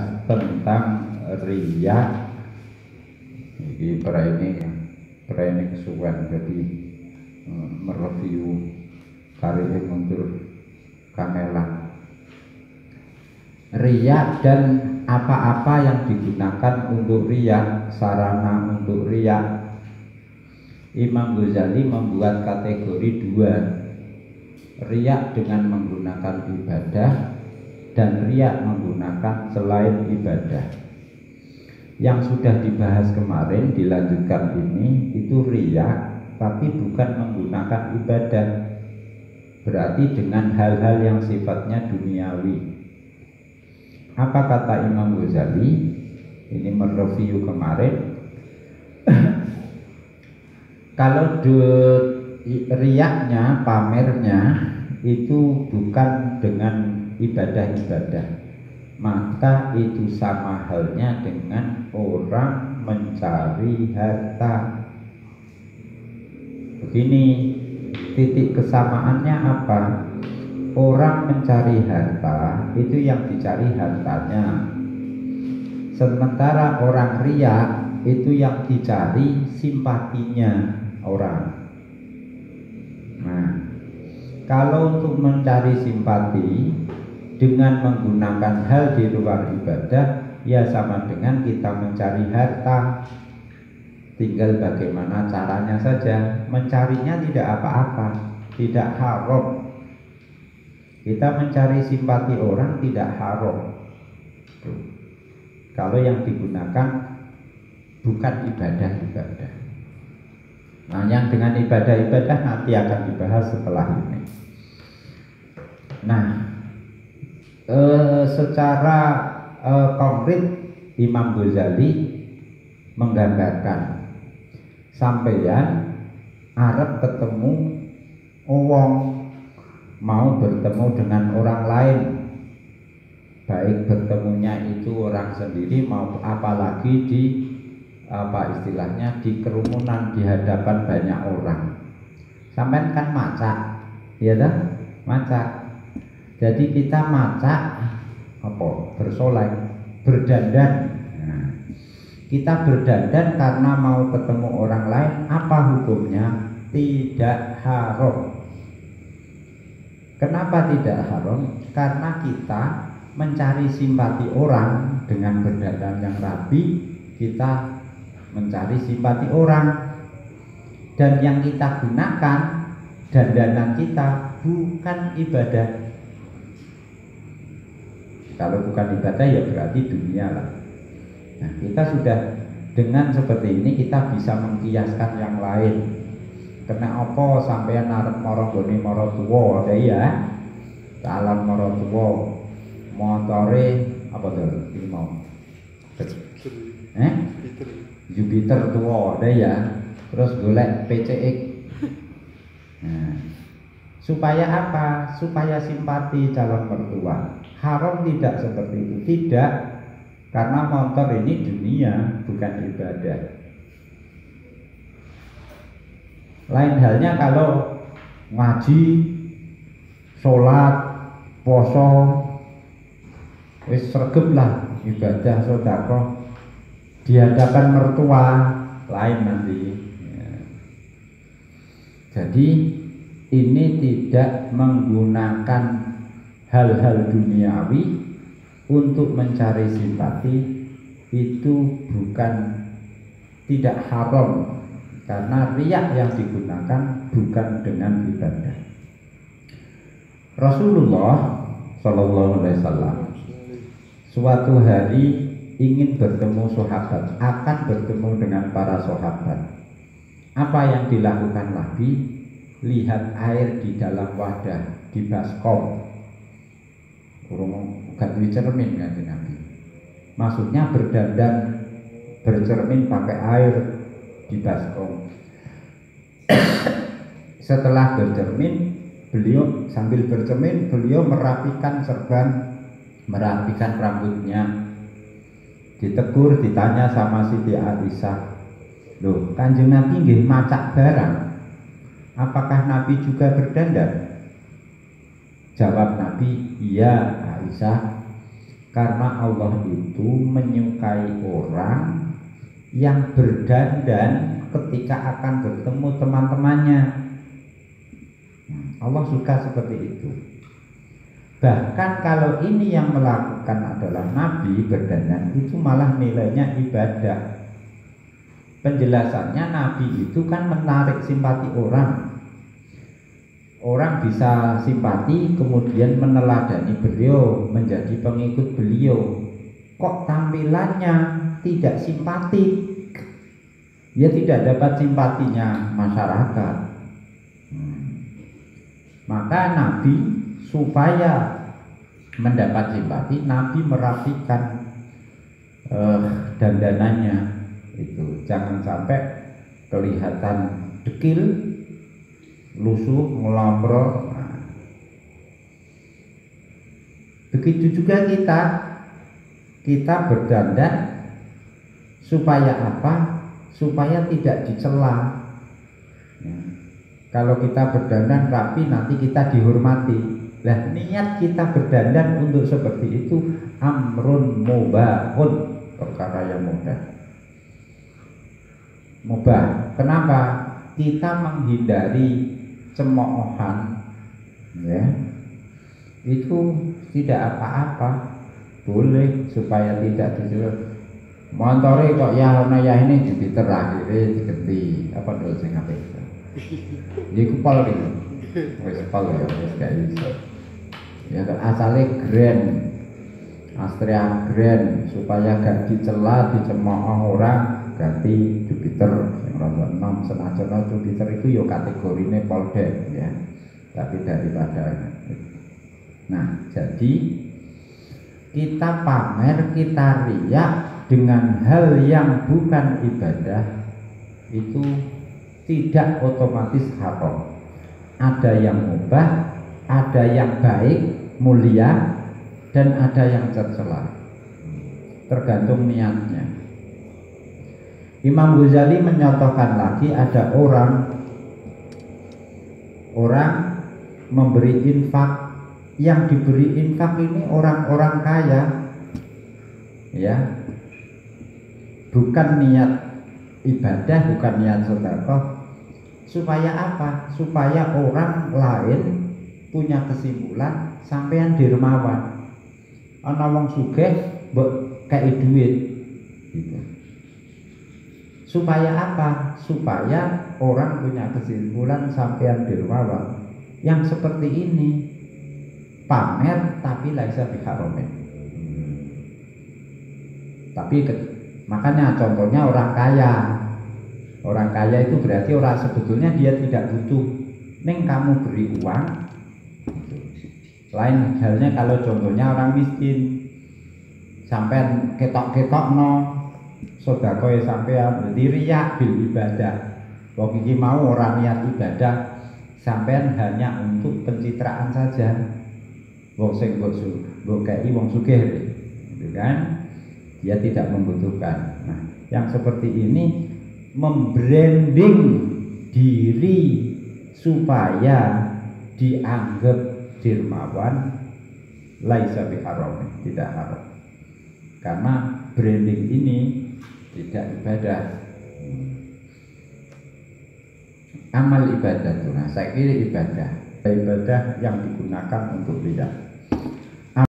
membahas tentang riya. Ini ini kesuwen jadi mereview karya mundur kamelan. Riya dan apa-apa yang digunakan untuk riya, sarana untuk riya. Imam Ghazali membuat kategori dua, riya dengan menggunakan ibadah dan riya menggunakan selain ibadah. Yang sudah dibahas kemarin dilanjutkan ini itu riya tapi bukan menggunakan ibadah, berarti dengan hal-hal yang sifatnya duniawi. Apa kata Imam Ghazali? Ini mereview kemarin. Kalau riyaknya, pamernya itu bukan dengan ibadah-ibadah, maka itu sama halnya dengan orang mencari harta. Begini titik kesamaannya apa? Orang mencari harta itu yang dicari hartanya, sementara orang riya itu yang dicari simpatinya orang. Nah, kalau untuk mencari simpati dengan menggunakan hal di luar ibadah, ya sama dengan kita mencari harta. Tinggal bagaimana caranya saja. Mencarinya tidak apa-apa, tidak haram. Kita mencari simpati orang tidak haram kalau yang digunakan bukan ibadah-ibadah. Nah, yang dengan ibadah-ibadah nanti akan dibahas setelah ini. Nah, secara konkret Imam Ghazali menggambarkan sampeyan arep ketemu wong, mau bertemu dengan orang lain, baik bertemunya itu orang sendiri mau apalagi di istilahnya di kerumunan di hadapan banyak orang. Sampean kan macak, ya dah, macak. Jadi kita macak bersolek, berdandan. Nah, kita berdandan karena mau ketemu orang lain, apa hukumnya? Tidak haram. Kenapa tidak haram? Karena kita mencari simpati orang dengan berdandan yang rapi, kita mencari simpati orang, dan yang kita gunakan dandanan kita bukan ibadah. Kalau bukan ibadah ya berarti dunia lah. Nah, kita sudah dengan seperti ini kita bisa mengkiaskan yang lain. Kena apa sampeyan arep mara gone mara tuwa ada ya. Salam mara tuwa. Motore apa tuh? Iki mau. Jupiter tuwa ada ya. Terus golek PCX. Nah, supaya apa? Supaya simpati calon mertua. Haram tidak seperti itu, tidak. Karena motor ini dunia, bukan ibadah. Lain halnya kalau ngaji, sholat, poso, wis sregep lah ibadah sedekah di hadapan mertua, lain nanti. Ya. Jadi ini tidak menggunakan hal-hal duniawi untuk mencari simpati, itu bukan tidak haram. Karena riya yang digunakan bukan dengan ibadah. Rasulullah Shallallahu Alaihi Wasallam suatu hari ingin bertemu sahabat, akan bertemu dengan para sahabat. Apa yang dilakukan Nabi? Lihat air di dalam wadah, di baskom. Bukan cermin kan Nabi. Maksudnya berdandan, bercermin pakai air di baskom. Setelah bercermin, beliau sambil bercermin beliau merapikan serban, merapikan rambutnya. Ditegur, ditanya sama Siti Aisyah, loh Kanjeng Nabi nggih macak barang, apakah Nabi juga berdandan? Jawab Nabi, iya Aisyah, Karena Allah itu menyukai orang yang berdandan ketika akan bertemu teman-temannya. Allah suka seperti itu. Bahkan kalau ini yang melakukan adalah Nabi berdandan, itu malah nilainya ibadah. Penjelasannya Nabi itu kan menarik simpati orang. Orang bisa simpati kemudian meneladani beliau, menjadi pengikut beliau. Kok tampilannya tidak simpatik? Ya tidak dapat simpatinya masyarakat. Maka Nabi supaya mendapat simpati, Nabi merapikan dandanannya. Itu jangan sampai kelihatan dekil, lusuh, ngelomprok. Nah, begitu juga kita berdandan supaya apa? Supaya tidak dicela. Kalau kita berdandan rapi nanti kita dihormati. Lah niat kita berdandan untuk seperti itu amrun mubahun, perkara yang mudah. Mubah. Kenapa? Kita menghindari cemoohan, ya. Itu tidak apa-apa. Boleh supaya tidak disuruh. Montore kok ya ana ya ini dipiter akhire digenti. Apa dulu sing apik. Iku pol iki. Wis pol ya wis gak iso. Ya asale grand. Astrea grand supaya gak dicela, dicemooh orang. Ganti Jupiter yang rontok 6 senajan Jupiter itu yo kategorine Polder ya, tapi daripada jadi kita pamer, kita riak dengan hal yang bukan ibadah itu tidak otomatis haram. Ada yang mubah, ada yang baik, mulia, dan ada yang tercela, tergantung niatnya. Imam Ghazali menyatakan lagi ada orang memberi infak, yang diberi infak ini orang-orang kaya, ya, bukan niat ibadah, bukan niat sedekah. Supaya apa? Supaya orang lain punya kesimpulan sampean dermawan. Ana wong sugih mbok kei duit gitu. Supaya apa? Supaya orang punya kesimpulan sampean dermawan. Yang seperti ini pamer tapi laisa biharamin. Tapi makanya contohnya orang kaya. Orang kaya itu berarti orang sebetulnya dia tidak butuh. Neng kamu beri uang. Lain halnya kalau contohnya orang miskin. Sampean ketok-ketok no sedekah sampean jadi riya bil ibadah. Wong iki mau orang niat ibadah, sampean hanya untuk pencitraan saja. Wong sing mbok kei wong sugih, gitu kan? Dia tidak membutuhkan. Nah, yang seperti ini membranding diri supaya dianggap dermawan, laisa biharam, tidak haram. Karena branding ini tidak ibadah. Amal ibadah itu, nah saya kira ibadah yang digunakan untuk tidak